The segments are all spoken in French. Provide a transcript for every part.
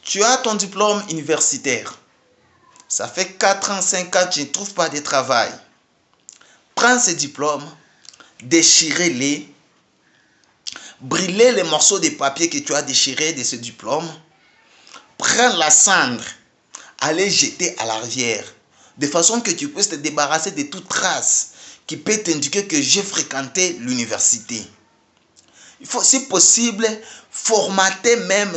Tu as ton diplôme universitaire. Ça fait 4 ans, 5 ans, tu ne trouves pas de travail. Prends ce diplôme, déchirez-les, brûlez les morceaux de papier que tu as déchirés de ce diplôme. Prends la cendre, allez jeter à la rivière, de façon que tu puisses te débarrasser de toute trace qui peut t'indiquer que j'ai fréquenté l'université. Il faut, si possible, formater même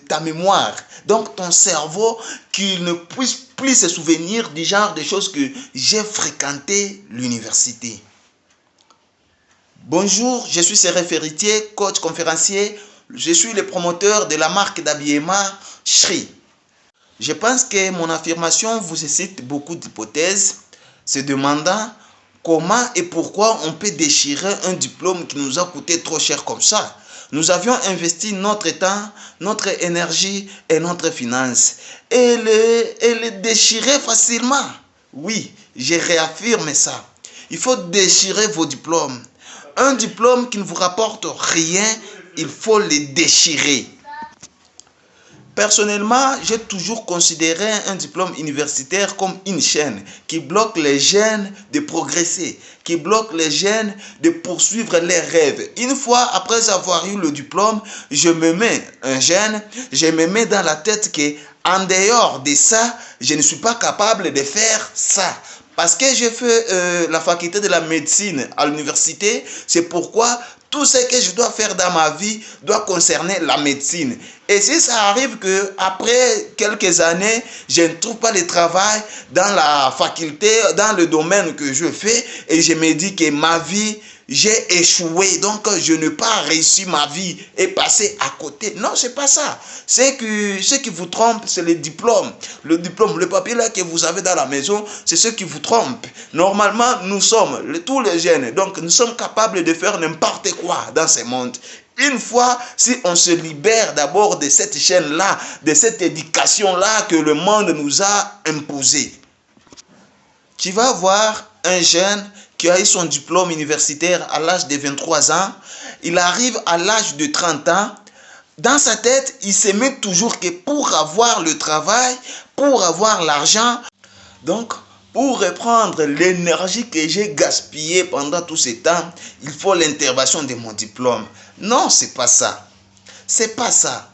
ta mémoire. Donc ton cerveau, qu'il ne puisse plus se souvenir du genre de choses que j'ai fréquenté l'université. Bonjour, je suis Séré Ferritier, coach conférencier. Je suis le promoteur de la marque d'habillement Shri. Je pense que mon affirmation vous suscite beaucoup d'hypothèses, se demandant comment et pourquoi on peut déchirer un diplôme qui nous a coûté trop cher comme ça. Nous avions investi notre temps, notre énergie et notre finance. Et le déchirer facilement. Oui, je réaffirme ça. Il faut déchirer vos diplômes. Un diplôme qui ne vous rapporte rien, il faut le déchirer. Personnellement, j'ai toujours considéré un diplôme universitaire comme une chaîne qui bloque les jeunes de progresser, qui bloque les jeunes de poursuivre leurs rêves. Une fois après avoir eu le diplôme, je me mets dans la tête que en dehors de ça, je ne suis pas capable de faire ça. Parce que j'ai fait la faculté de la médecine à l'université, c'est pourquoi tout ce que je dois faire dans ma vie doit concerner la médecine. Et si ça arrive qu'après quelques années, je ne trouve pas de travail dans la faculté, dans le domaine que je fais, et je me dis que ma vie, j'ai échoué, donc je n'ai pas réussi ma vie et passé à côté. Non, c'est pas ça. Ce qui vous trompe, c'est le diplôme. Le diplôme, le papier là que vous avez dans la maison, c'est ce qui vous trompe. Normalement, nous sommes, tous les jeunes, donc nous sommes capables de faire n'importe quoi dans ce monde. Une fois, si on se libère d'abord de cette chaîne-là, de cette éducation-là que le monde nous a imposée. Tu vas voir un jeune qui a eu son diplôme universitaire à l'âge de 23 ans, il arrive à l'âge de 30 ans, dans sa tête, il se met toujours que pour avoir le travail, pour avoir l'argent, donc pour reprendre l'énergie que j'ai gaspillée pendant tout ce temps, il faut l'intervention de mon diplôme. Non, c'est pas ça. C'est pas ça.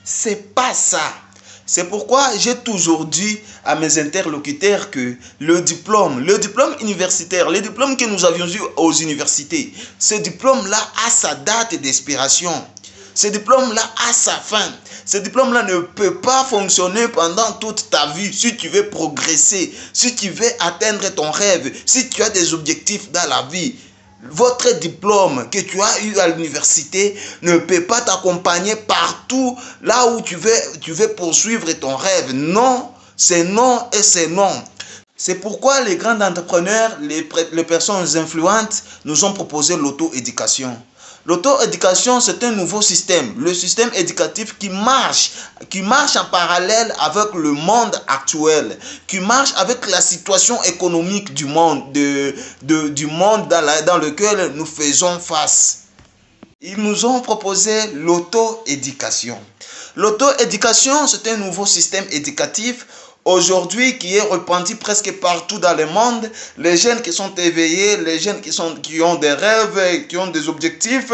C'est pas ça. C'est pourquoi j'ai toujours dit à mes interlocuteurs que le diplôme universitaire, le diplôme que nous avions eu aux universités, ce diplôme-là a sa date d'expiration. Ce diplôme-là a sa fin. Ce diplôme-là ne peut pas fonctionner pendant toute ta vie si tu veux progresser, si tu veux atteindre ton rêve, si tu as des objectifs dans la vie. Votre diplôme que tu as eu à l'université ne peut pas t'accompagner partout là où tu veux poursuivre ton rêve. Non, c'est non et c'est non. C'est pourquoi les grands entrepreneurs, les personnes influentes nous ont proposé l'auto-éducation. L'auto-éducation, c'est un nouveau système, le système éducatif qui marche en parallèle avec le monde actuel, qui marche avec la situation économique du monde, du monde dans lequel nous faisons face. Ils nous ont proposé l'auto-éducation. L'auto-éducation, c'est un nouveau système éducatif aujourd'hui qui est répandu presque partout dans le monde. Les jeunes qui sont éveillés, les jeunes qui ont des rêves, qui ont des objectifs,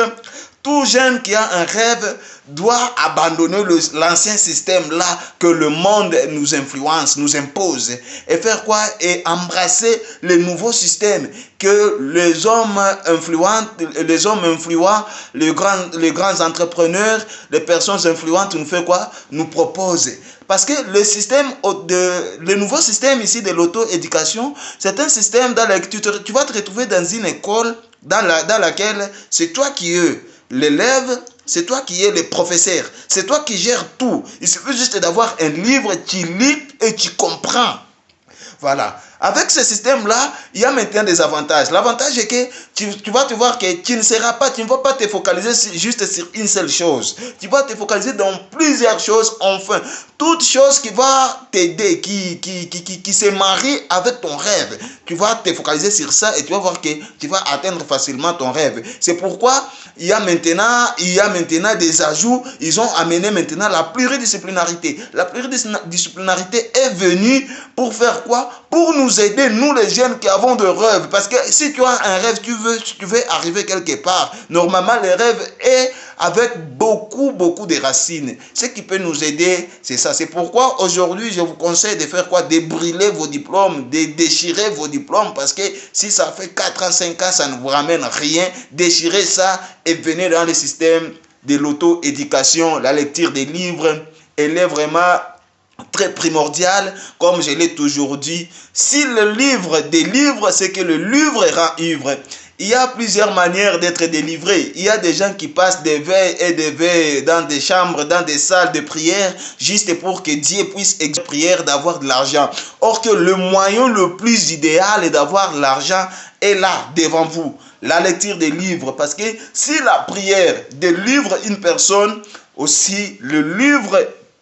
tout jeune qui a un rêve doit abandonner l'ancien système là que le monde nous influence, nous impose. Et faire quoi? Et embrasser le nouveau système que les hommes influents, les grands entrepreneurs, les personnes influentes nous font quoi? Nous proposent. Parce que le nouveau système ici de l'auto-éducation, c'est un système dans lequel tu vas te retrouver dans une école dans laquelle c'est toi qui es l'élève, c'est toi qui es le professeur, c'est toi qui gères tout. Il suffit juste d'avoir un livre, tu lis et tu comprends. Voilà. Avec ce système-là, il y a maintenant des avantages. L'avantage est que tu vas te voir que tu ne vas pas te focaliser juste sur une seule chose. Tu vas te focaliser dans plusieurs choses, enfin. Toute chose qui va t'aider, qui se marie avec ton rêve. Tu vas te focaliser sur ça et tu vas voir que tu vas atteindre facilement ton rêve. C'est pourquoi il y a maintenant des ajouts. Ils ont amené maintenant la pluridisciplinarité. La pluridisciplinarité est venue pour faire quoi? Pour nous aider, nous les jeunes qui avons de rêves. Parce que si tu as un rêve, tu veux arriver quelque part. Normalement, le rêve est avec beaucoup de racines. Ce qui peut nous aider, c'est ça. C'est pourquoi aujourd'hui, je vous conseille de faire quoi? De brûler vos diplômes, de déchirer vos diplômes. Parce que si ça fait 4 ans, 5 ans, ça ne vous ramène rien. Déchirez ça et venez dans le système de l'auto-éducation. La lecture des livres, elle est vraiment très primordial, comme je l'ai toujours dit. Si le livre délivre, c'est que le livre rend ivre. Il y a plusieurs manières d'être délivré. Il y a des gens qui passent des veilles et des veilles dans des chambres, dans des salles de prière, juste pour que Dieu puisse exaucer prière d'avoir de l'argent. Or que le moyen le plus idéal est d'avoir l'argent est là, devant vous. La lecture des livres. Parce que si la prière délivre une personne, aussi le livre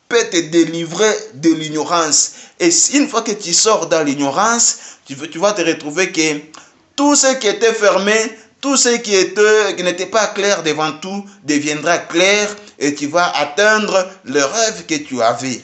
peut te délivrer de l'ignorance. Et une fois que tu sors dans l'ignorance, tu vas te retrouver que tout ce qui était fermé, tout ce qui n'était pas clair devant tout deviendra clair et tu vas atteindre le rêve que tu avais.